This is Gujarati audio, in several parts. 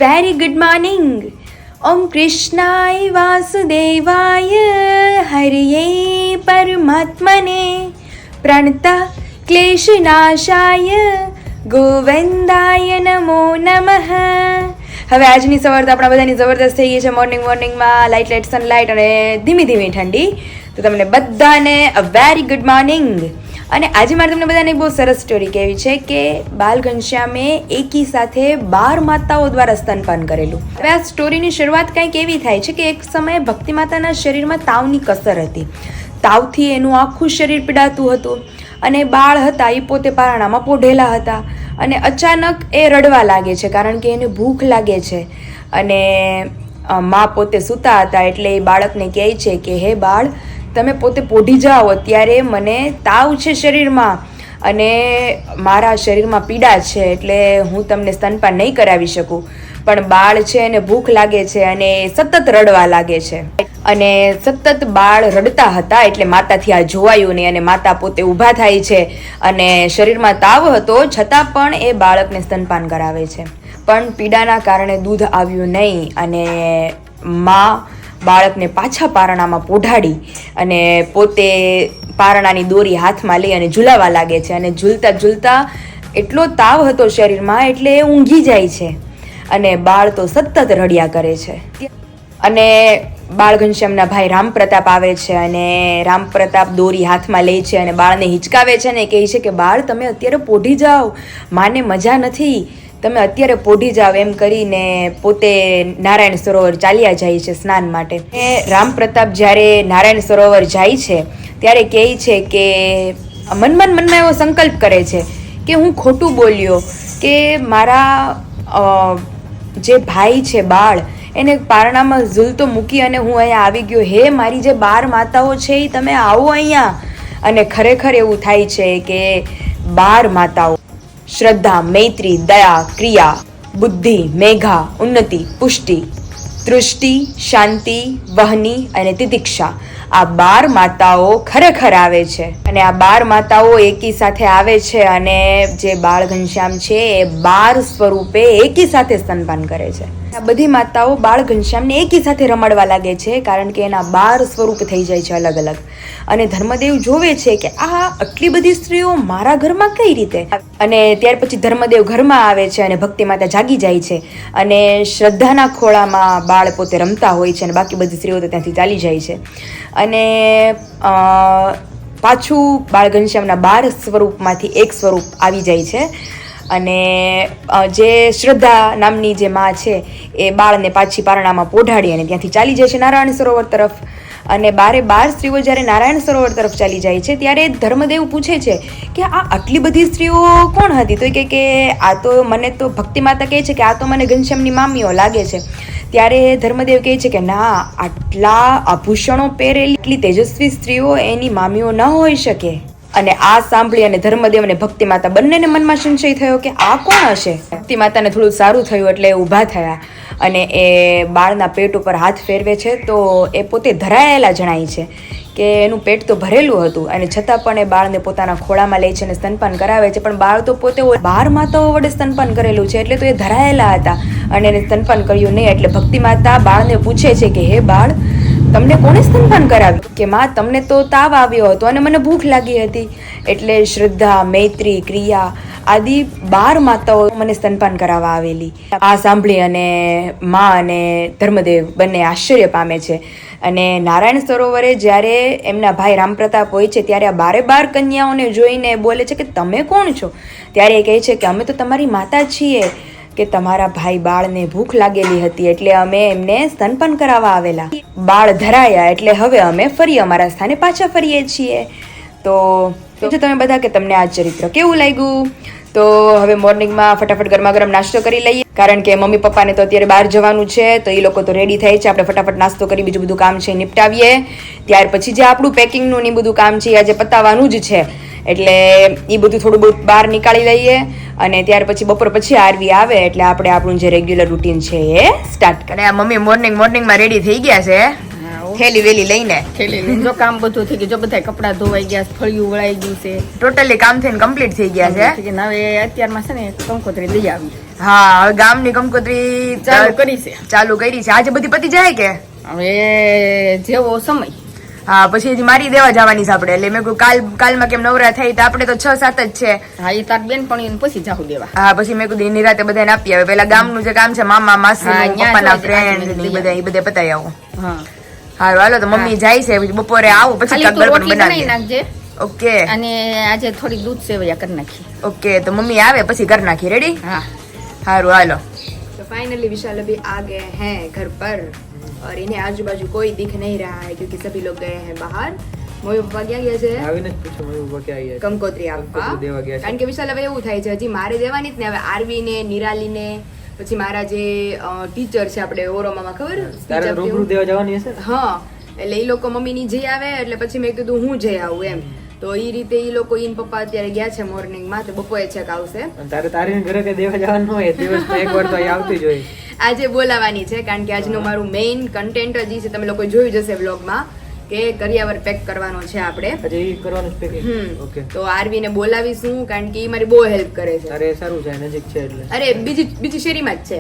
very good morning. Om Krishnaya Vasudevaya Hariye Paramatmane Pranata Kleshanashaya Govindaya Namo Namah. હવે આજની સવાર તો આપણા બધાની જબરદસ્ત થઈ ગઈ છે. મોર્નિંગમાં લાઇટ સનલાઇટ અને ધીમી ઠંડી. તો તમને બધાને અ વેરી ગુડ મોર્નિંગ. અને આજે મારે તમને બધાને બહુ સરસ સ્ટોરી કહેવી છે કે બાલ ઘનશ્યામે એકી સાથે 12 માતાઓ દ્વારા સ્તનપાન કરેલું. હવે આ સ્ટોરીની શરૂઆત કંઈક એવી થાય છે કે એક સમયે ભક્તિ માતાના શરીરમાં તાવની કસર હતી. તાવથી એનું આખું શરીર પીડાતું હતું અને બાળ હતા એ પોતે પારણામાં પોઢેલા હતા અને અચાનક એ રડવા લાગે છે કારણ કે એને ભૂખ લાગે છે. અને મા પોતે સૂતા હતા એટલે એ બાળકને કહે છે કે હે બાળ, તમે પોતે પોઢી જાઓ, અત્યારે મને તાવ છે શરીરમાં અને મારા શરીરમાં પીડા છે એટલે હું તમને સ્તનપાન નહીં કરાવી શકું. પણ બાળ છે એને ભૂખ લાગે છે અને સતત રડવા લાગે છે અને સતત બાળ રડતા હતા એટલે માતાથી આ જોવાયું નહીં અને માતા પોતે ઊભા થાય છે અને શરીરમાં તાવ હતો છતાં પણ એ બાળકને સ્તનપાન કરાવે છે. પણ પીડાના કારણે દૂધ આવ્યું નહીં અને મા બાળકને પાછા પારણામાં પોઢાડી અને પોતે પારણાની દોરી હાથમાં લઈ અને ઝૂલાવા લાગે છે. અને ઝૂલતા એટલો તાવ હતો શરીરમાં એટલે એ ઊંઘી જાય છે અને બાળ તો સતત રડ્યા કરે છે. અને બાળ ઘનશ્યામના ભાઈ રામપ્રતાપ આવે છે અને રામપ્રતાપ દોરી હાથમાં લે છે અને બાળને હિંચકાવે છે અને કહે છે કે બાળ, તમે અત્યારે પોઢી જાઓ, માને મજા નથી, તમે અત્યારે પોઢી જાઓ એમ કરીને પોતે નારાયણ સરોવર ચાલ્યા જાય છે સ્નાન માટે. રામપ્રતાપ જ્યારે નારાયણ સરોવર જાય છે ત્યારે કહે છે કે મનમાં એવો સંકલ્પ કરે છે કે હું ખોટું બોલ્યો કે મારા જે ભાઈ છે બાળ એને પારણામાં ઝૂલતો મૂકી અને હું અહીંયા આવી ગયો. હે મારી જે 12 માતાઓ છે એ તમે આવો અહીંયા. અને ખરેખર એવું થાય છે કે 12 માતાઓ શ્રદ્ધા, મૈત્રી, દયા, ક્રિયા, બુદ્ધિ, મેઘા, ઉન્નતિ, પુષ્ટિ, તૃષ્ટિ, શાંતિ, વહની અને તિતિક્ષા, આ 12 માતાઓ ખરેખર આવે છે. અને આ 12 માતાઓ એકી સાથે આવે છે અને જે બાળ ઘનશ્યામ છે એ 12 સ્વરૂપે એકી સાથે સ્તનપાન કરે છે. આ બધી માતાઓ બાળ ઘનશ્યામને એકી સાથે રમાડવા લાગે છે કારણ કે એના 12 સ્વરૂપ થઈ જાય છે અલગ અલગ. અને ધર્મદેવ જોવે છે કે આ આટલી બધી સ્ત્રીઓ મારા ઘરમાં કઈ રીતે. અને ત્યાર પછી ધર્મદેવ ઘરમાં આવે છે અને ભક્તિ માતા જાગી જાય છે અને શ્રદ્ધાના ખોળામાં બાળ પોતે રમતા હોય છે અને બાકી બધી સ્ત્રીઓ તો ત્યાંથી ચાલી જાય છે. અને પાછું બાળ ઘનશ્યામના 12 સ્વરૂપમાંથી એક સ્વરૂપ આવી જાય છે. અને જે શ્રદ્ધા નામની જે માં છે એ બાળને પાછી પારણામાં પોઢાડી અને ત્યાંથી ચાલી જાય છે નારાયણ સરોવર તરફ. અને 12 સ્ત્રીઓ જ્યારે નારાયણ સરોવર તરફ ચાલી જાય છે ત્યારે ધર્મદેવ પૂછે છે કે આ આટલી બધી સ્ત્રીઓ કોણ હતી? તો કે આ તો મને તો ભક્તિ માતા કહે છે કે આ તો મને ઘનશ્યામની મામીઓ લાગે છે. ત્યારે ધર્મદેવ કહે છે કે ના, આટલા આભૂષણો પહેરેલી એટલી તેજસ્વી સ્ત્રીઓ એની મામીઓ ન હોઈ શકે. અને આ સાંભળી અને ધર્મદેવ અને ભક્તિ માતા બંનેને મનમાં સંશય થયો કે આ કોણ હશે. ભક્તિ માતાને થોડું સારું થયું એટલે એ ઊભા થયા અને એ બાળના પેટ ઉપર હાથ ફેરવે છે તો એ પોતે ધરાયેલા જણાય છે કે એનું પેટ તો ભરેલું હતું અને છતાં પણ એ બાળને પોતાના ખોળામાં લે છે અને સ્તનપાન કરાવે છે. પણ બાળ તો પોતે 12 માતાઓ વડે સ્તનપાન કરેલું છે એટલે તો એ ધરાયેલા હતા અને એને સ્તનપાન કર્યું નહીં. એટલે ભક્તિ માતા બાળને પૂછે છે કે હે બાળ, તમને કોણે સ્તનપાન કરાવ્યું? કે માં, તમને તો તાવ આવ્યો હતો અને મને ભૂખ લાગી હતી. એટલે શ્રદ્ધા, મૈત્રી, ક્રિયા આદિ 12 માતાઓ મને સ્તનપાન કરાવવા આવેલી. આ સાંભળી અને માં અને ધર્મદેવ બંને આશ્ચર્ય પામે છે. અને નારાયણ સરોવરે જ્યારે એમના ભાઈ રામપ્રતાપ હોય છે ત્યારે આ 12 કન્યાઓને જોઈને બોલે છે કે તમે કોણ છો? ત્યારે એ કહે છે કે અમે તો તમારી માતા છીએ કે તમારા ભાઈ બાળને ભૂખ લાગેલી હતી એટલે અમે એમને સ્તનપાન કરાવવા આવેલા. બાળ ધરાયા એટલે હવે અમે ફરી અમારા સ્થાને પાછા ફરીએ છીએ. તો તમે બધા કે તમને આ ચરિત્ર કેવું લાગ્યું? તો હવે મોર્નિંગમાં ફટાફટ ગરમા ગરમ નાસ્તો કરી લઈએ કારણ કે મમ્મી પપ્પાને તો અત્યારે બહાર જવાનું છે તો એ લોકો તો રેડી થાય છે. આપણે ફટાફટ નાસ્તો કરી બીજું બધું કામ છે નિપટાવીએ. ત્યાર પછી જે આપણું પેકિંગનું ને બધું કામ છે આજે પતાવવાનું જ છે એટલે એ બધું થોડું બહુ બહાર નીકાળી લઈએ અને ત્યાર પછી બપોર પછી આરવી આવે એટલે આપણે આપણું જે રેગ્યુલર રૂટીન છે એ સ્ટાર્ટ કરીએ. આ મમ્મી મોર્નિંગમાં રેડી થઈ ગયા છે. થેલી વેલી લઈને જો કામ બધું થઈ ગયું, જો બધા કપડા ધોવાઈ ગયા, ફળિયું વળાઈ ગયું છે, ટોટલી કામ થઈને કમ્પ્લીટ થઈ ગયા છે. હવે અત્યારમાં છે ને કંકોત્રી લઈ આવી. હા, હવે ગામની કંકોત્રી ચાલુ કરી છે. આજે બધી પતી જાય કે હવે જેવો સમય. હા, પછી હજી મારી દેવા જવાની છે આપણે. એટલે મેં કહ્યું કાલમાં કેમ નવરા થઈ તો આપણે તો 6-7 જ છે. હા, એ તાર બેન પણ પછી જાહુ દેવા. હા, પછી મેં કીધું એની રાતે બધાને આપી આવે. પેલા ગામનું જે કામ છે, મામા માસી પપ્પાના ફ્રેન્ડ એ બધા પતાવી આવું. હા, હારું હાલો. તો મમ્મી જાય છે, પછી બપોરે આવું પછી કગર પણ બનાવી નાખજે. ઓકે. અને આજે થોડી દૂધ સેવૈયા કરી નાખી. ઓકે, તો મમ્મી આવે પછી કરી નાખી. રેડી? હા, હારું હાલો. तो फाइनली विशाल अभी आ गए हैं घर पर और इन्हें आजू बाजू कोई दिख नहीं रहा है क्योंकि सभी लोग गए हैं बाहर. મમ્મી પપ્પા ક્યાં ગયા છે? આવીને પૂછો મમ્મી પપ્પા ક્યાં ગયા છે? કંકોત્રી આપવા દેવા ગયા છે. કારણ કે વિશાલ હવે એવું થાય છે, હજી મારે દેવાની જ ને. હવે આરવી ને નિરાલી ને પછી મારા જે ટીચર છે આપણે ઓરોમામાં, ખબર તારે રૂબરૂ દેવા જવાની હશે ને? હા, એટલે એ લોકો મમ્મી ની જઈ આવે એટલે પછી મેં કીધું હું જઈ આવું એમ. તો એ રીતે એ લોકો ઈન પપ્પા અત્યારે ગયા છે મોર્નિંગ માં, તો બપોરે છેક આવશે. તારી ઘરે કઈ દેવા જવાનું હોય દિવસમાં એકવાર તો અહીં આવતી જ હોય. આજે બોલાવાની છે કારણ કે આજનું મારું મેઇન કન્ટેન્ટ જ છે, તમે લોકો જોયું જશે વ્લોગમાં કે કરિયાવર પેક કરવાનો છે આપણે. હજી એ કરવાનું છે પેકિંગ. ઓકે. તો આરવી ને બોલાવીશું કારણ કે એ મારી બહુ હેલ્પ કરે છે. અરે સારું છે, નજીક છે એટલે. અરે બીજી શેરીમાં જ છે,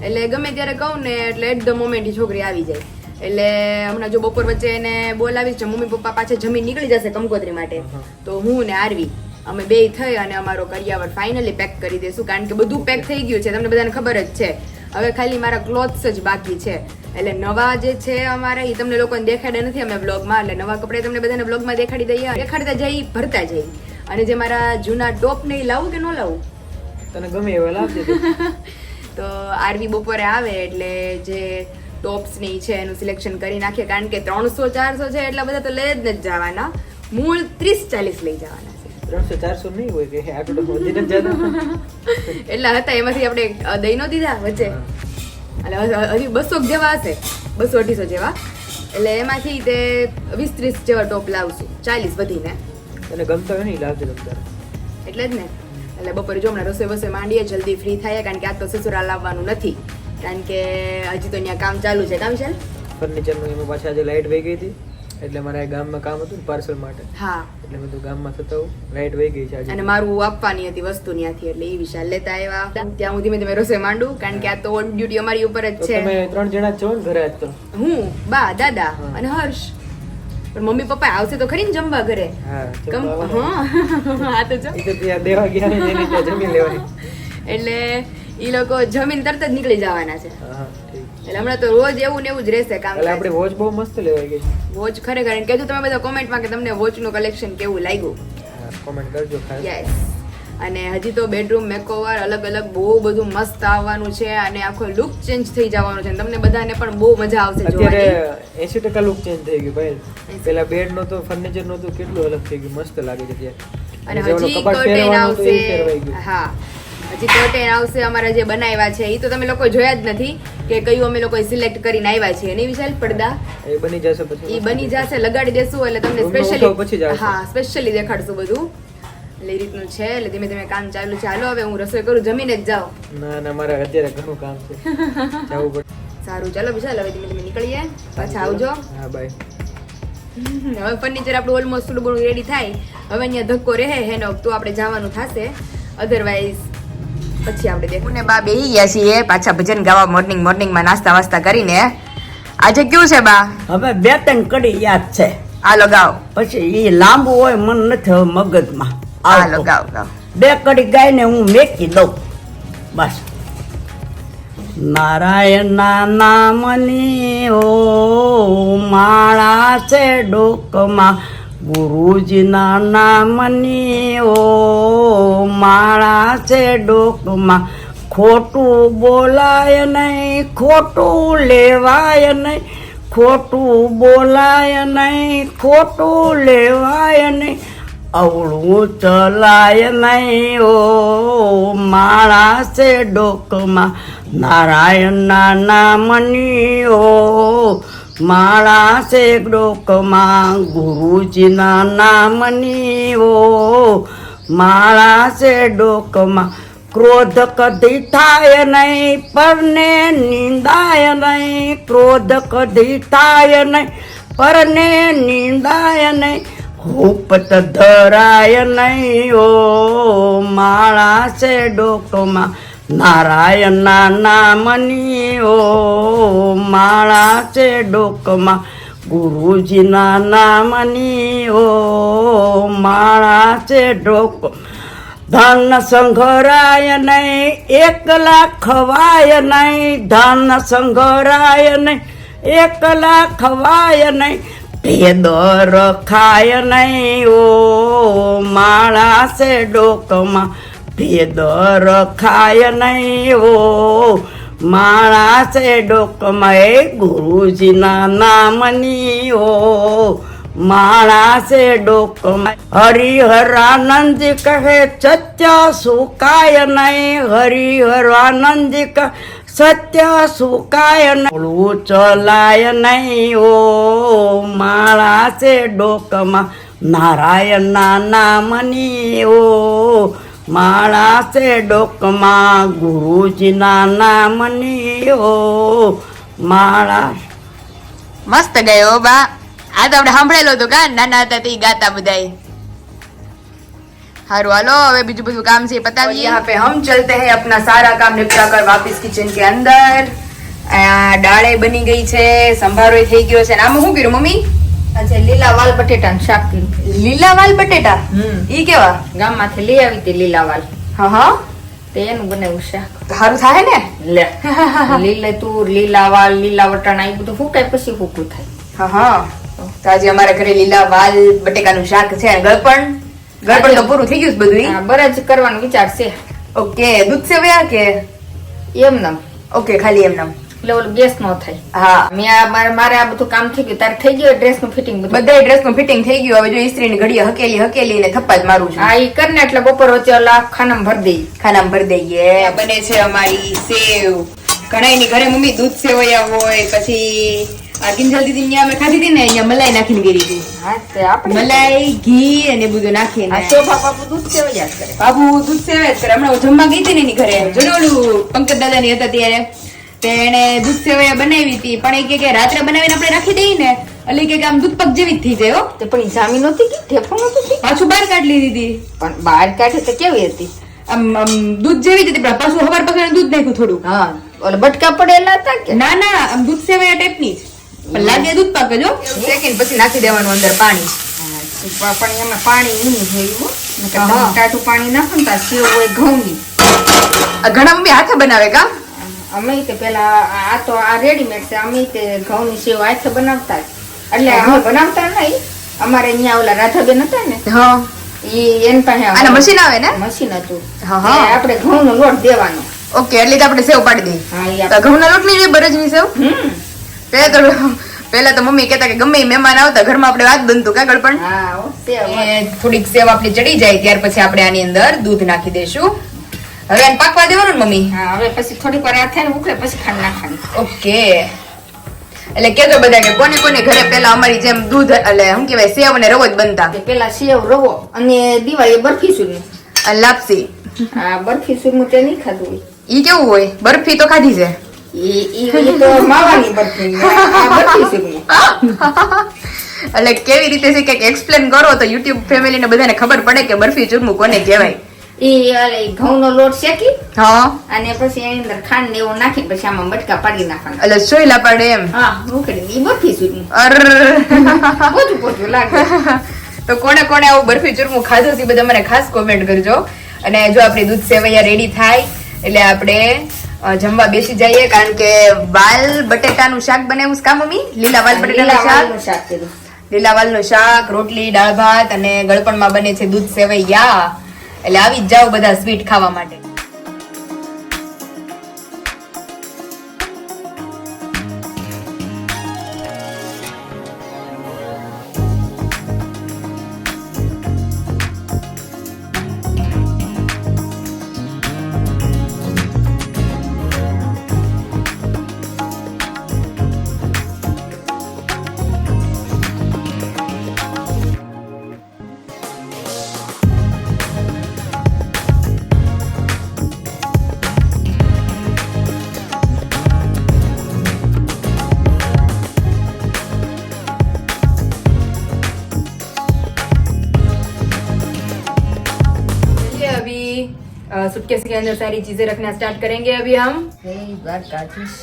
એટલે ગમે ત્યારે કહું ને એટલે એટ ધ મોમેન્ટ એ છોકરી આવી જાય. એટલે હમણાં જો બપોર વચ્ચે એને બોલાવીશ, મમ્મી પપ્પા પાછા જમીન નીકળી જશે કંકોત્રી માટે, તો હું ને આરવી અમે બે થઈ અને અમારો કરિયાવર ફાઇનલી પેક કરી દઈશું. કારણ કે બધું પેક થઈ ગયું છે, તમને બધાને ખબર જ છે. હવે ખાલી મારા ક્લોથ્સ જ બાકી છે. એટલે નવા જે છે અમારે એ તમને લોકોને દેખાડે નથી અમે બ્લોગમાં, એટલે નવા કપડે તમને બધાને બ્લોગમાં દેખાડી દઈએ, દેખાડતા જઈ ભરતા જઈ. અને જે મારા જૂના ટોપ ને એ લાવું કે ન લાવું? તને ગમે એવા લાવજે. તો આરવી બપોરે આવે એટલે જે ટોપ્સ ની છે એનું સિલેક્શન કરી નાખીએ. કારણ કે 300-400 છે એટલા બધા તો લઈ જ નથી જવાના, મૂળ 30-40 લઈ જવાના છે. 300-400 નહીં હોય કે આટલું વધી નથી જતા. એટલા હતા, એમાંથી આપણે દઈ નો દીધા વચ્ચે, એટલે હજી 200 જેવા હશે, 200-250 જેવા. એટલે એમાંથી તે 20-30 જેવા ટોપ લાવશું, 40 વધીને. અને ગમતા હોય નહીં લાવજે ગમતા. એટલે જ ને. એટલે બપોરે જો હમણાં રસોઈ વસોઈ માંડીએ, જલ્દી ફ્રી થાય કારણ કે આજ તો સસુરાલ લાવવાનું નથી. કારણ કે હજી તો ત્યાં કામ ચાલુ છે. કામ છે ફર્નિચરનું. એમાં પાછા આજે લાઇટ વહી ગઈ હતી એટલે મારે ગામમાં કામ હતું પાર્સલ માટે. હા, એટલે મેં તો ગામમાં થતા લાઇટ વહી ગઈ છે આજે. અને મારું આપવાની હતી વસ્તુ ત્યાંથી, એટલે એ વિશાલ લેતા આવ્યા. ત્યાં હું ધીમે ધીમે રસોઈ માંડું કારણ કે આ તો ઓન ડ્યુટી અમારી ઉપર જ છે. તમે 3 જણા જ છો ને ઘરે? આજ તો હું, બા, દાદા અને હર્ષ. પણ મમ્મી પપ્પા આવશે તો ખરી ને જમવા ઘરે? હા, તો જો દેવા ગયા ને એની ત્યાં જમી લેવાની. એટલે ઈ લોકો જમીન તરત જ નીકળી જવાના છે. એટલે હમણાં તો રોજ એવું ને એવું જ રહેશે કામ. એટલે આપણે વોચ બહુ મસ્ત લેવાઈ ગઈ. વોચ ખરેખર કહેજો તમે બધા કોમેન્ટમાં કે તમને વોચ નું કલેક્શન કેવું લાગ્યું. કોમેન્ટ કરજો ખાસ. યસ. અને હજી તો બેડરૂમ મેકઓવર અલગ અલગ બહુ બધું મસ્ત આવવાનું છે અને આખો લુક ચેન્જ થઈ જવાનો છે. તમને બધાને પણ બહુ મજા આવશે જોવાની. અત્યારે 80% લુક ચેન્જ થઈ ગયું ભાઈ. પેલા બેડ નો તો ફર્નિચર નો તો કેટલું અલગ થઈ ગયું, મસ્ત લાગે છે અત્યારે. અને હજી કર્ટેન આવશે. હા, હજી કર્ટેન આવશે અમારા જે બનાવ્યા છે. એ તો તમે લોકો જોયા જ નથી કે કયું અમે લોકો સિલેક્ટ કરીને આવ્યા છીએ. એની વિશાલ પડદા એ બની જશે, પછી એ બની જશે, લગાડી દેશું એટલે તમને સ્પેશિયલી હા સ્પેશિયલી દેખાડશું બધું. એટલે એ રીતનું છે. એટલે ધીમે ધીમે કામ ચાલુ છે. હાલો હવે હું રસોઈ કરું, જમીને જ જાઓ. ના મારે અત્યારે ઘણું કામ છે, જવું પડે. સારું ચાલો વિશાલ, હવે ધીમે ધીમે નીકળીએ, પાછા આવજો. હા બાય. હવે ફર્નિચર આપણું ઓલમોસ્ટ થોડું ઘણું રેડી થાય. હવે અહીંયા ધક્કો રહે હેનો તો આપણે જવાનું થશે, અધરવાઇઝ પછી આપણે દેખું ને. બા બેહી ગયા છીએ પાછા ભજન ગાવા મોર્નિંગ માં નાસ્તા વાસ્તા કરીને. આજે કયું છે બા? હવે 2-3 કડી યાદ છે. હાલો ગાવ. પછી એ લાંબુ હોય મન નથી હવે મગજમાં. હાલો ગાવ ગાવ. 2 કડી ગાઈને હું મેકી દઉં બસ. નારાયણના નામની ઓ માળા છે ડોકમાં, ગુરુજીના નામની ઓ માળા છે ડોકમાં. ખોટું બોલાય નહીં, ખોટું લેવાય નહીં, ખોટું બોલાય નહીં, ખોટું લેવાય નહીં, અવળું ચલાય નહીં ઓ માળા છે ડોકમાં. નારાયણના નામની ઓ માળા છે ડોકમાં, ગુરુજીના નામની ઓ માળા છે ડોકમાં. ક્રોધ કદી થાય નહીં, પરને નિંદાય નહીં. ક્રોધ કદી થાય નહીં, પરને નિંદાય નહીં. હુપત ધરાય નહીં. ઓ માળા છે ડોકમાં નારાયણના નામની. ઓ માળા છે ડોકમાં ગુરુજીના નામની. ઓ માળા છે ડોક. ધન સંઘરાય નહીં, એકલા ખવાય નહીં. ધન સંઘરાય નહીં, એકલા ખવાય નહીં. ભેદ રખાય નહીં. ઓ માળા છે ડોકમાં ભેદ રખાય નહીં. ઓ માળા છે ડોકમાં એ ગુરુજીના નામની. ઓ માળા છે ડોકમાં. હરિહરાનંદજી કહે સત્ય સુકાય નહીં. હરિહરાનંદજી કહે સત્ય સુકાય નહીં. બોલવું ચલાય નહીં. ઓ માળા છે ડોકમાં નારાયણના નામની. ઓ માળા છે ડોકમાં ગુરુજીના નામની. ઓ માળા. મસ્ત ગયો બા. આ તો આપણે સાંભળેલો હતો કા નાના હતા તે ગાતા બધાય. हारो हालो अबे बीजू बीजू काम से पताइए। यहाँ पे हम चलते हैं अपना सारा काम निपटा कर वापस किचन के अंदर। डाळे बनी गई છે, સંભારો થઈ ગયો છે. આમાં શું કર્યું મમ્મી? આજે લીલા વાલ બટેટાનું શાક કર્યું. લીલા વાલ બટેટા? ઈ કેવા? ગામમાંથી લઈ આવી હતી લીલા વાલ. હા હા, તે એનું બનાવ્યું શાક. સારું થાય ને? લે લીલે તુર, લીલા વાલ, લીલા વટાણા એ બધું ફૂકાય પછી ફૂકું થાય. હા હા, તો આજે અમારા ઘરે લીલા વાલ બટેકાનું શાક છે. અને ગળપણ તો પૂરું થઈ ગયું છે બધું. હા, બરાજ કરવાનો વિચાર છે. ઓકે, દૂધ સેવયા કે એમ? ઓકે, ખાલી એમ નામ, એટલે ઓલું ગેસ નો થાય. હા, મારે આ બધું કામ થઈ ગયું. તારે થઈ ગયું ડ્રેસ નું ફિટિંગ? બધા ડ્રેસ નું ફિટિંગ થઈ ગયું. હવે જો ઇસ્ત્રીની ઘડીએ હકેલી ને થપ્પા જ મારું છું. હા, ઈ કર ને એટલે બપોર વચ્ચે ઓલા ખાનામાં ભરી દઈ. ખાનામાં ભરી દઈએ. બને છે અમારી સેવ. ઘણાની ઘરે મમ્મી દૂધ સેવયા હોય, પછી આ કિંજલ દીદી ને અમે ખાધી હતી ને, અહીંયા મલાઈ નાખીને ગીરી હતી. હા, તે આપણે મલાઈ, ઘી અને બધું નાખીને. આ શોભા બાપુ દૂધ સેવયા જ કરે. બાબુ દૂધ સેવે જ કરે. હમણાં હું જમવા ગઈ હતી ને એની ઘરે, જોડે ઓલું પંકજ દાદા ની હતા ત્યારે તેને દૂધ સેવયા બનાવી હતી. પણ એ કે રાત્રે બનાવીને આપણે રાખી દઈએ ને, એટલે કે આમ દૂધ પક જેવી જ થઈ જાય. તે પણ ઈ જામી નહોતી કે ઠેફું નહોતું કે? પાછું બહાર કાઢી લીધી હતી. પણ બહાર કાઢે તો કેવી હતી? આમ દૂધ જેવી જ હતી, પણ પાછું હવાર પકડીને દૂધ નાખ્યું થોડું. હા, ઓલા બટકા પડેલા હતા કે? ના ના, આમ દૂધ સેવયા ટાઈપની જ, પણ લાગે દૂધ પાક જ હો. સેકન્ડ પછી નાખી દેવાનું અંદર પાણી. પણ એમાં પાણી નહીં થયું. ટાટું પાણી નાખો ને તો સેવ હોય ઘઉંની. ઘણા મમ્મી હાથે બનાવે કા? અમે તે પેલા આ તો આ રેડીમેડ છે. અમે તે ઘઉંની સેવ હાથે બનાવતા જ. એટલે અમે બનાવતા નહીં. અમારે અહીંયા ઓલા રાધાબેન હતા ને, હા, ઈ એન પાસે આના મશીન આવે ને? મશીન હતું. હા, હા. તે આપણે ઘઉંનો લોટ દેવાનો. ઓકે, એટલે તો આપણે સેવ પાડી દઈએ. હા, ઈ તો ઘઉંના લોટની જે બરજની સેવ. હમ. પહેલા તો મમ્મી કહેતા કે ગમે ઈ મહેમાન આવતા ઘરમાં આપણે વાત બનતું કાગળ પણ. હા, હો, સેવ. થોડીક સેવ આપણી ચડી જાય ત્યાર પછી આપણે આની અંદર દૂધ નાખી દઈશું. હવે આને પાકવા દેવાનું ને મમ્મી? હા, હવે પછી થોડીક વાર આ થાય ને ઉકળે પછી ખાંડ નાખવાની. ઓકે, એટલે કેજો બધા કે કોને કોને ઘરે પેલા અમારી જેમ દૂધ એટલે શું કહેવાય સેવ અને રવો જ બનતા. તે પેલા સેવ રવો અને દિવાળી બરફી સુરનું. લાપસી. હા, બરફી સુરનું તે નહીં ખાધું હોય. ઈ કેવું હોય? બરફી તો ખાધી છે. ઈ તો માવાની બરફી. આ બરફી સુરનું. એટલે કેવી રીતે છે કે એક્સપ્લેન કરો તો યુટ્યુબ ફેમિલી ને બધાને ખબર પડે કે બરફી ચૂરમું કોને કહેવાય. ઈ ઘઉંનો લોટ શેકી હા, અને પછી એની અંદર ખાંડ ને એવું નાખી પછી આમાં બટકા પાડી નાખવાના. એટલે સોયલા પડે એમ. હા, ઉકળી ઈ બરફી સુરનું. અર પોતું પોતું લાગે. તો કોને કોને આવું બરફી ચૂરમું ખાધું છે બધા મને ખાસ કોમેન્ટ કરજો. અને જો આપણી દૂધ સેવૈયા રેડી થાય એટલે આપણે જમવા બેસી જઈએ, કારણ કે વાલ બટેટાનું શાક બનાવ્યું છે કા મમ્મી? લીલા વાલ બટેટાનું શાક. કર્યું. લીલા વાલનું શાક, રોટલી, દાળ ભાત અને ગળપણમાં બને છે દૂધ સેવૈયા. એટલે આવી જ જાઓ બધા સ્વીટ ખાવા માટે. सूटकेस के अंदर सारी चीजें रखना स्टार्ट करेंगे अभी हम। જય દ્વારકાધીશ।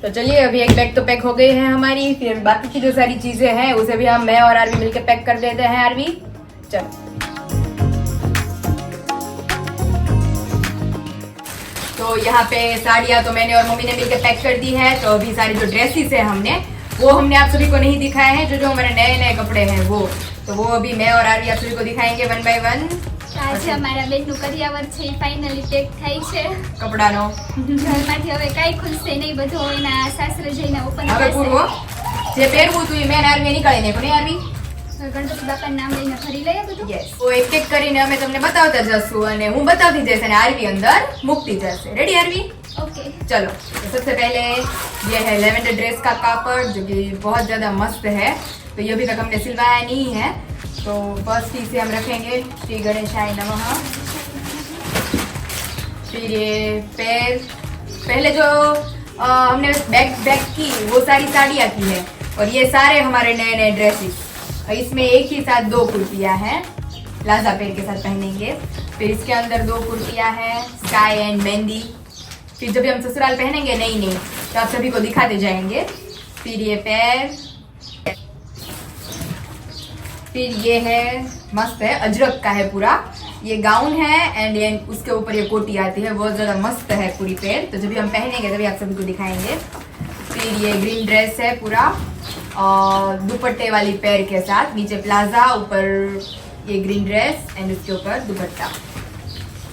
तो चलिए अभी एक बैग तो पैक हो गई है हमारी, फिर बाकी की जो सारी चीजें हैं उसे भी मैं और आरवी मिलके पैक कर देते हैं। आरवी चल। तो यहाँ पे साड़ियाँ तो मैंने और मम्मी ने मिलके पैक कर दी है। तो अभी सारी जो ड्रेसेस है वो हमने आप सभी को नहीं दिखाए हैं, जो हमारे नए नए कपड़े हैं वो। तो वो अभी मैं और आरवी आप सभी को दिखाएंगे 1 by 1। આજે અમારા બેનનું કરિયાવર છે ફાઇનલી પેક થાય છે કપડાનો ઘરમાંથી હવે કાંઈ ખુલશે નહીં, બધું એના સાસરે જઈને ઓપન હવે પૂરું જે પહેરવું હતું એ મેં આરવી નીકાળી નાખ્યું નહીં આરવી? ગણપતિ બાપાનું નામ લઈને ભરી લઈએ બધું। યસ, તો એક એક કરીને અમે તમને બતાવતા જશું અને હું बताती जैसे અને आरवी अंदर मुक्ति जैसे। Ready RV? ओके चलो, तो सबसे पहले ये है लेवेंडर ड्रेस का कापड़ जो कि बहुत ज्यादा मस्त है। तो ये अभी तक हमने सिलवाया नहीं है। तो फर्स्ट इसे हम रखेंगे श्री गणेशाय नमः। फिर ये पैर, पहले जो हमने बैग की वो सारी साड़ियाँ की है और ये सारे हमारे नए नए ड्रेसेस। इसमें एक ही साथ 2 कुर्तियाँ हैं, प्लाजा पैर के साथ पहनेंगे। फिर इसके अंदर 2 कुर्तियाँ हैं स्काई एंड मेहंदी। फिर जब भी हम ससुराल पहनेंगे नई नई तो आप सभी को दिखाते जाएंगे। फिर ये पैर, फिर ये है मस्त है, अजरक का है पूरा, ये गाउन है एंड ये उसके ऊपर ये कोटी आती है, बहुत ज्यादा मस्त है पूरी पैर। तो जब भी हम पहनेंगे तभी आप सभी को दिखाएंगे। फिर ये ग्रीन ड्रेस है पूरा और दुपट्टे वाली पैर के साथ, नीचे प्लाजा, ऊपर ये ग्रीन ड्रेस एंड उसके ऊपर दुपट्टा।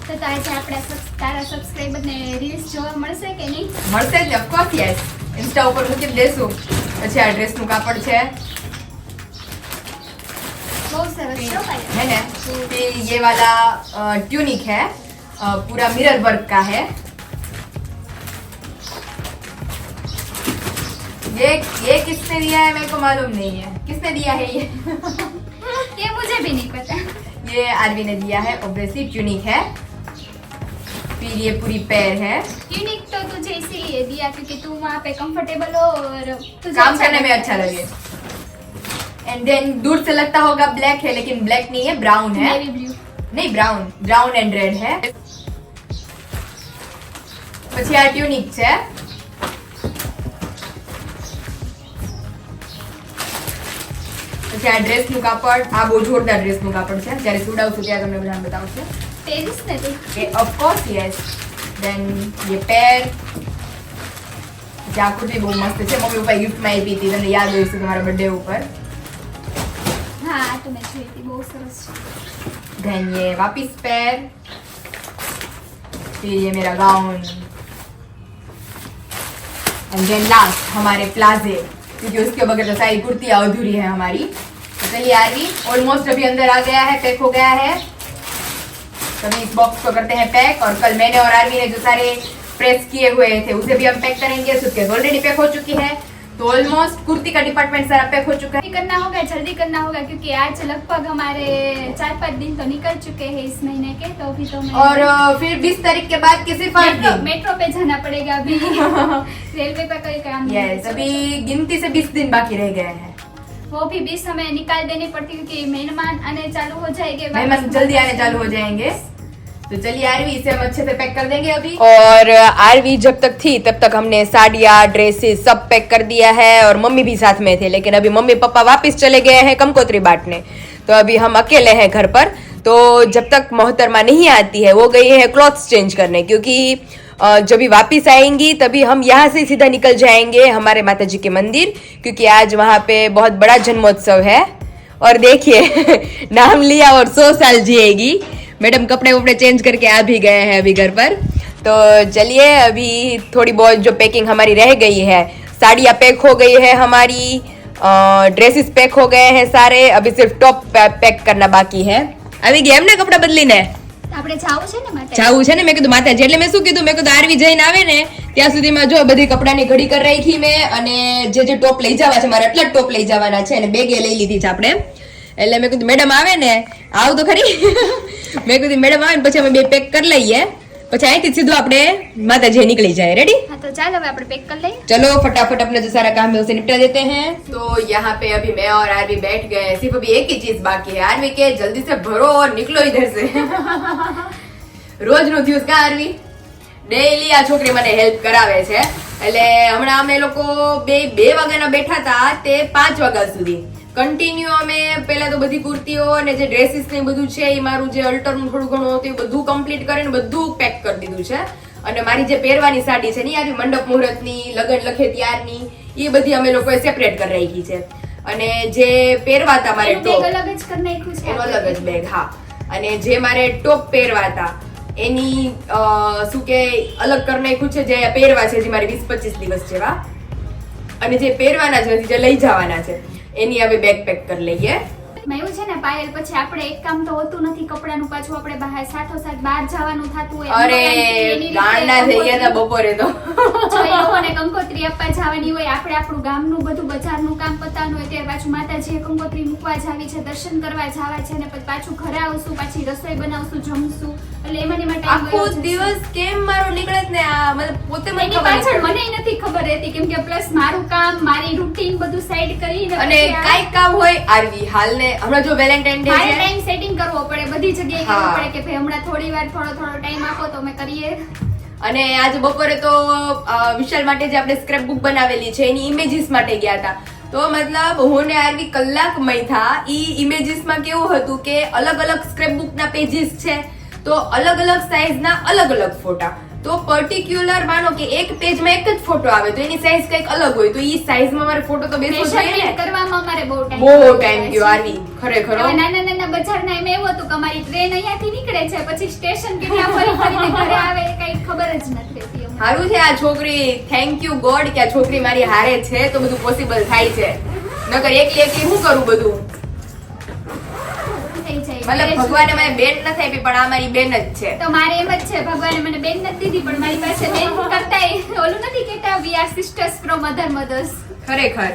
તો આજે આપણા તારા સબસ્ક્રાઇબરને રીલ્સ જોવા મળશે કે નહીં? મળશે જ, ઓફકોર્સ યસ, ઇન્સ્ટા ઉપર મૂકી દેશું। પછી આ ડ્રેસનું કાપડ છે બહુ સરસ છે ભાઈ। है ना। फिर ये वाला ट्यूनिक है, पूरा मिरर वर्क का है। ये किसने दिया है मेरे को मालूम नहीं है, किसने दिया है ये? ये मुझे भी नहीं पता। ये आरवी ने दिया है, ऑब्वियसली ट्यूनिक है। फिर ये पूरी पैर है, यूनिक तो तुझे इसीलिए दिया क्योंकि तू वहाँ पे कंफर्टेबल हो और तुझे काम करने में अच्छा लगे। एंड देन दूर से लगता होगा ब्लैक है, लेकिन ब्लैक नहीं है, ब्राउन है। नेवी ब्लू नहीं, ब्राउन एंड रेड है। પછી આ ટ્યુનિક છે, પછી આ ડ્રેસનું કાપડ, આ બહુ જોરદાર ડ્રેસનું કાપડ છે, જ્યારે સુડાવશું ત્યારે તમને બધાને બતાવશે। पेरिस ने तू ये ऑफ कोर्स यस। देन ये पैर, આ કુર્તી બહુ મસ્ત છે, મમ્મી પપ્પાએ ગિફ્ટમાં આપી હતી, તમને યાદ હોય છે તમારા બર્થડે ઉપર। हाँ तो मैं જોઈ હતી બહુ સરસ છે। देन ये वापिस पैर, फिर ये मेरा गाउन एंड देन लास्ट हमारे प्लाजे, क्योंकि उसके बगैर तो सारी कुर्तियाँ अधूरी है हमारी। तो चलिए आरवी ऑलमोस्ट अभी अंदर आ गया है, पैक हो गया है। तो अभी इस बॉक्स को करते हैं पैक और कल मैंने और आरवी ने जो सारे प्रेस किए हुए थे उसे भी हम पैक करेंगे। सूटकेस ऑलरेडी पैक हो चुकी है, तो ऑलमोस्ट कुर्ती का डिपार्टमेंट सारा पैक हो चुका है। करना होगा, जल्दी करना होगा क्योंकि आज लगभग हमारे 4-5 दिन तो निकल चुके हैं इस महीने के। तो अभी तो मैं और फिर 20 तारीख के बाद के सिर्फ 8 दिन। मेट्रो पे जाना पड़ेगा अभी। रेलवे पे कोई काम नहीं यस, अभी गिनती से 20 दिन बाकी रह गए हैं। वो भी 20 हमें निकाल देनी पड़ती क्योंकि मेहमान आने चालू हो जाएंगे, मेहमान जल्दी आने चालू हो जाएंगे। तो चलिए आरवी, इसे हम अच्छे से पैक कर देंगे अभी। और आरवी जब तक थी तब तक हमने साड़ियाँ, ड्रेसेस सब पैक कर दिया है और मम्मी भी साथ में थे, लेकिन अभी मम्मी पापा वापस चले गए हैं कंकोत्री बांटने। तो अभी हम अकेले हैं घर पर। तो जब तक मोहतरमा नहीं आती है, वो गई है क्लॉथ्स चेंज करने, क्योंकि जब भी वापस आएंगी तभी हम यहाँ से सीधा निकल जाएंगे हमारे माता जी के मंदिर, क्योंकि आज वहाँ पे बहुत बड़ा जन्मोत्सव है। और देखिए नाम लिया और 100 साल जिएगी। मैडम कपड़े वपड़े चेंज करके आ भी गए हैं अभी घर पर। तो चलिए, अभी थोड़ी बहुत जो पैकिंग हमारी रह गई है, साड़ियाँ पैक हो गई है हमारी, ड्रेसेस पैक हो गए हैं सारे, अभी सिर्फ टॉप पैक करना बाकी है। આવી ગયા એમને કપડા બદલીને આપણે જાવું છે ને માતા જાવું છે ને? મેં કીધું માતાજી, એટલે મેં શું કીધું, મેં કીધું આરવી જઈને આવે ને ત્યાં સુધીમાં જો બધી કપડાની ઘડી કરી રાખી મેં, અને જે ટોપ લઈ જવા છે મારે એટલા જ ટોપ લઈ જવાના છે, અને બેગે લઈ લીધી છે આપણે। એટલે મેં કીધું મેડમ આવે ને, આવ તો ખરી મેં કીધું મેડમ આવે ને પછી અમે બે પેક કરી લઈએ, પછી અહીંથી સીધું આપણે માતાજી નીકળી જાય। रेडी? हाँ तो चलो अब આપણે પેક कर लें। चलो फटाफट अपना जो सारा काम है उसे निपटा देते हैं। तो यहाँ पे अभी मैं और आरवी बैठ गए हैं, सिर्फ अभी एक ही चीज बाकी है। आरवी के जल्दी से भरो और निकलो इधर से रोज નું થયું કા આરવી? ડેઈલી આ છોકરી મને હેલ્પ કરાવે છે। એટલે હમણાં અમે લોકો બે વાગ્યાના બેઠા હતા તે 5 વાગ્યા સુધી કન્ટિન્યુ અમે પહેલા તો બધી કુર્તીઓ અને જે ડ્રેસીસ ને બધું છે એ મારું જે અલ્ટરનું થોડું ઘણું હતું એ બધું કમ્પ્લીટ કરીને બધું પેક કરી દીધું છે। અને મારી જે પહેરવાની સાડી છે ને યાર, મંડપ મુહૂર્તની, લગન લખે ત્યારની, એ બધી અમે લોકોએ સેપરેટ કરી રાખી છે। અને જે પહેરવાતા મારે ટોપ અલગ જ કરી નાખ્યું છે, એનો અલગ જ બેગ, હા। અને જે મારે ટોપ પહેરવાતા એની શું કે અલગ કરી નાખ્યું છે, જે પહેરવા છે જે મારે 20-25 દિવસ જેવા, અને જે પહેરવાના છે જે લઈ જવાના છે એની હવે બેગ પેક કરી લઈએ। એવું છે ને પાયલ, પછી આપણે એક કામ તો હોતું નથી કપડાનું, પાછું આપણે બહાર સાથોસાથ બહાર જવાનું થતું હોય। અરે ગાંડા થઈ ગયા હતા બપોરે તો જો એ લોકોને કંકોત્રી આપવા જવાની હોય, આપણે આપણું ગામનું બધું બજારનું કામ પતાવવાનું હોય, ત્યારે પાછું માતાજીએ કંકોત્રી મૂકવા જાવી છે, દર્શન કરવા જાવા છે, ને પછી પાછું ઘરે આવશું, પાછી રસોઈ બનાવશું, જમશું, એટલે એમાં આખો દિવસ કેમ મારો નીકળે જ ને, આ મને પોતે મને એની ખબર પાછળ નથી। મને નથી ખબર રહેતી, કેમ કે પ્લસ મારું કામ, મારી રૂટીન બધું સાઈડ કરીને અને કાઈ કામ હોય આરવી હાલ ને હમણાં જો વેલેન્ટાઇન ડે મારે છે, ટાઈમ સેટિંગ કરવો પડે, બધી જગ્યાએ હા। કરવું પડે કે ભાઈ હમણાં થોડી વાર થોડો ટાઈમ આપો તો અમે કરીએ। અને આજે બપોરે તો વિશાલ માટે જે આપણે સ્ક્રેપ બુક બનાવેલી છે એની ઇમેજીસ માટે ગયા હતા। તો મતલબ હું ને આરવી કલાક મૈથા ઈ ઇમેજીસ માં કેવું હતું કે અલગ અલગ સ્ક્રેપ બુક ના પેજીસ છે, તો અલગ અલગ સાઈઝ ના અલગ અલગ ફોટા, તો પર્ટિક્યુલર માનો કે એક પેજમાં એક જ ફોટો આવે તો એની સાઈઝ કંઈક અલગ હોય, તો ઈ સાઈઝમાં મારે ફોટો તો બેસવો જોઈએ ને। કરવામાં મારે બહુ ટાઈમ ગયો આરવી ખરેખર। હવે નાના બજારના એમ એવું હતું કે અમારી ટ્રેન અહીંયાથી નીકળે છે, પછી સ્ટેશન કેટલા ફરીને ઘરે આવે એ કઈ ખબર જ નથી રહેતી અમને। સારું છે આ છોકરી, થેન્ક યુ ગોડ કે આ છોકરી મારી હારે છે તો બધું પોસિબલ થાય છે, નકર એકલી એકલી હું કરું બધું। થઈ જાય મતલબ ભગવાને મને બેન નથી આપી પણ આ મારી બેન જ છે। તો મારે એમ જ છે, ભગવાને મને બેન નથી દીધી પણ મારી પાસે બેન કરતાય ઓલું નથી કહેતા we are sisters from other mothers. ખરેખર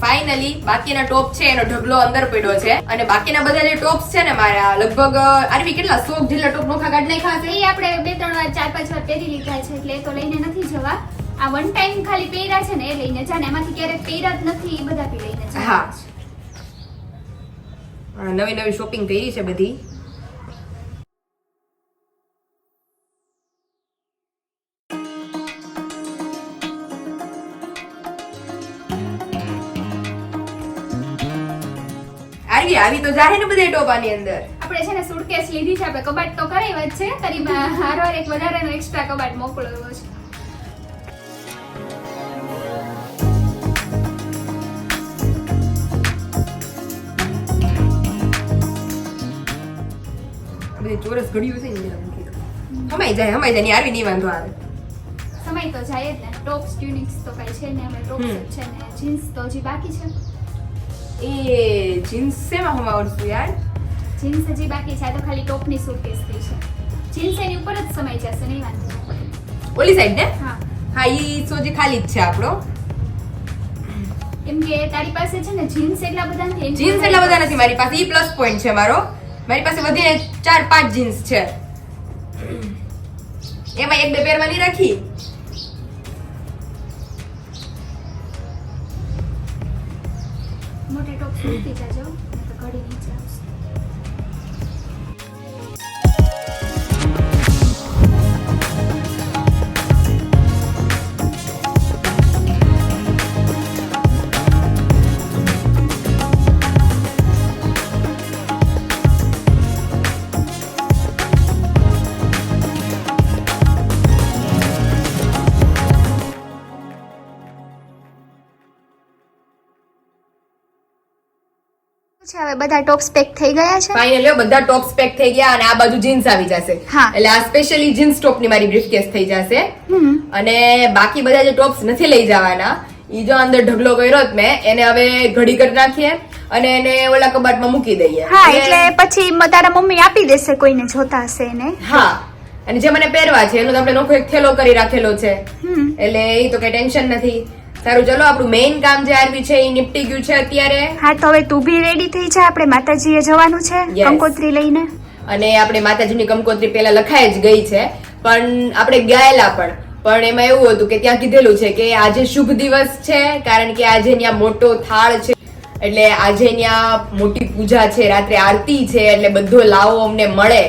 ફાઇનલી બાકીના ટોપ છે એનો ઢગલો અંદર પડ્યો છે, અને બાકીના બધા જે ટોપ્સ છે ને મારા લગભગ આરવી કેટલા 100 જેટલા ટોપ નોખા કાઢ નાખ્યા છે। એ આપણે 2-3 વાર 4-5 વાર પહેરી લીધા છે, એટલે એ તો લઈને નથી જવા। આ વન ટાઈમ ખાલી પહેર્યા છે ને એ લઈને જાને, એમાંથી ક્યારેક પહેર્યા જ નથી એ બધા બી લઈને જા। હા, નવી નવી શોપિંગ કરી છે બધી। આવી તો જાહે ને બધે ટોપાની અંદર। આપણે છે ને સુટકેસ લીધી છે, આપણે કબાટ તો કરાવ્યા જ છે, કરીબન હારવાર એક વધારાનો એક્સ્ટ્રા કબાટ મોકલાવ્યો છે। બધી ચોરસ ઘડિયું છે ને હમાઈ જાય ને આવી નહીં વાંધો આવે। સમય તો જાય જ ને, ટોપ્સ ટ્યુનિક્સ તો કઈ છે ને, અમે ટોપ્સ જ છે ને, જીન્સ તો હજી બાકી છે। એ જીન્સ શેમાં હમાવડશું યાર? જીન્સ હજી બાકી છે, આ તો ખાલી ટોપની સુટકેસ થઈ છે। જીન્સ એની ઉપર જ સમાઈ જશે, નહીં વાંધો આવે। ઓલી સાઈડ ને? હા હા, ઈ સોજી ખાલી જ છે આપણો। કેમ કે તારી પાસે છે ને જીન્સ એટલા બધા નથી, જીન્સ એટલા બધા નથી મારી પાસે, ઈ પ્લસ પોઈન્ટ છે મારો। મારી પાસે વધીને 4-5 જીન્સ છે, એમાં 1-2 પહેરવાની રાખી। મોટે ટોપ સુરતી જાજો, કઢી નીચે આવશે. છે હવે બધા ટોપ્સ પેક થઈ ગયા છે. ફાઇનલી બધા ટોપ્સ પેક થઈ ગયા અને આ બાજુ જીન્સ આવી જશે. હા. એટલે આ સ્પેશિયલી જીન્સ ટોપ ની મારી બ્રીફકેસ થઈ જશે. અને બાકી બધા જે ટોપ્સ નથી લઈ જવાના ઈ જો અંદર ઢગલો કર્યો જ મેં એને હવે ઘડી કરી નાખીએ અને એને ઓલા કબાટમાં મૂકી દઈએ. હા એટલે પછી તારા મમ્મી આપી દેશે કોઈને જોતા હશે એને. હા અને જે મને પહેરવા છે એનો તો આપણે નોખો એક થેલો કરી રાખેલો છે એટલે એ તો કઈ ટેન્શન નથી. સારું ચલો આપણું મેઇન કામ જે આરવી છે એ નિપટી ગયું છે અત્યારે. હા તો હવે તું બી રેડી થઈ જા, આપણે માતાજીએ જવાનું છે Yes. કંકોત્રી લઈને. અને આપણે માતાજીની કંકોત્રી પેલા લખાઈ જ ગઈ છે પણ આપણે ગયેલા પણ એમાં એવું હતું કે ત્યાં કીધેલું છે કે આજે શુભ દિવસ છે કારણ કે આજે ત્યાં મોટો થાળ છે એટલે આજે ત્યાં મોટી પૂજા છે, રાત્રે આરતી છે એટલે બધો લાવો અમને મળે,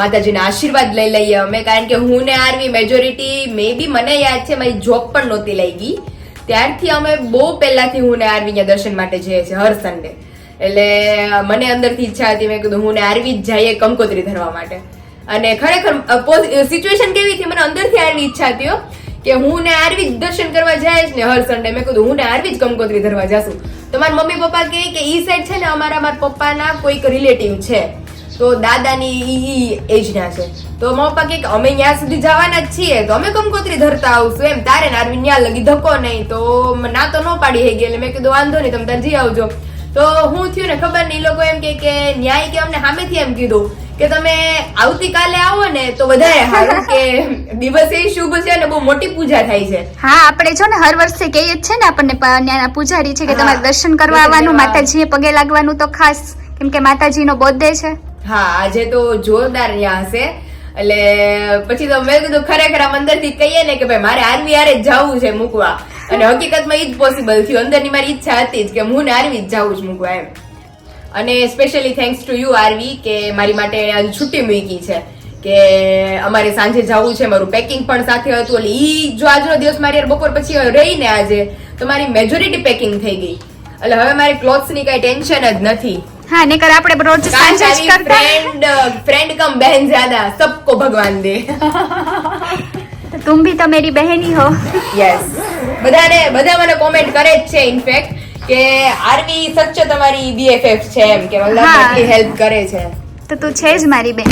માતાજીના આશીર્વાદ લઈ લઈએ અમે. કારણ કે હું ને આરવી મેજોરિટી મે બી મને યાદ છે મારી જોબ પણ નહોતી લઈ ગઈ ત્યારથી અમે બહુ પહેલાથી હું ને આરવી ત્યાં દર્શન માટે જઈએ છીએ હર સન્ડે. એટલે મને અંદરથી ઈચ્છા હતી મેં કીધું હું ને આરવી જ જઈએ કંકોત્રી ધરવા માટે. અને ખરેખર સિચ્યુએશન કેવી હતી મને અંદરથી આરવી ઈચ્છા હતી કે હું ને આરવી જ દર્શન કરવા જાય જ ને હર સન્ડે. મેં કીધું હું ને આરવી જ કંકોત્રી ધરવા જાશું. તો મારા મમ્મી પપ્પા કહે કે ઈ સાઈડ છે ને મારા પપ્પાના કોઈક રિલેટિવ છે તો દાદાની ઈ એજના છે તો મારા પપ્પા કહે કે અમે ત્યાં સુધી જવાના જ છીએ તો અમે કંકોત્રી ધરતા આવશું એમ, તારે ને આરવી ત્યાં લગી ધક્કો નહીં. તો ના તો ન પાડી હે ગઈ એટલે મેં કીધું વાંધો નહીં તમે તાર જઈ આવજો. તો હું થયું ને ખબર નહીં, લોકો એમ કે ન્યાય કે અમને સામેથી એમ કીધું કે તમે આવતીકાલે આવો ને તો વધારે સારું કે દિવસ એ શુભ છે અને બહુ મોટી પૂજા થાય છે. હા આપણે જો ને હર વર્ષે કહીએ જ છે ને આપણને ત્યાંના પૂજારી છે કે હા. તમારે દર્શન કરવા આવવાનું, માતાજીએ પગે લાગવાનું તો ખાસ કેમ કે માતાજીનો બર્થડે છે. હા આજે તો જોરદાર ત્યાં હશે. એટલે પછી તો મેં કીધું ખરેખર આમ અંદરથી કહીએ ને કે ભાઈ મારે આરવી હારે જ જવું છે મૂકવા અને હકીકતમાં ઈ જ પોસિબલ થયું. અંદરની મારી ઈચ્છા હતી જ કે હું ને આરવી જ જવું જ મૂકવા એમ. અને specially thanks to you Aarvi કે મારી માટે આજે છુટ્ટી મૂકી છે કે અમારે સાંજે જવું છે, મારું પેકિંગ પણ સાથે હતું. એટલે ઈ જો આજનો દિવસ મારી યાર બપોર પછી રહીને આજે તો મારી મેજોરિટી પેકિંગ થઈ ગઈ એટલે હવે મારી ક્લોથ્સ ની કઈ ટેન્શન જ નથી. હા નહીતર આપણે રોજ સાંજે જ કરતા. फ्रेंड कम बहन ज्यादा सबको भगवान दे. તો તું ભી તો મેરી બહેની હો. યસ બધા મને કોમેન્ટ કરે જ છે ઇનફેક્ટ કે આરવી સચ્ચો તમારી BFF છે એમ કે મતલબ હા. એટલી હેલ્પ કરે છે. તો તું છે જ મારી બેન.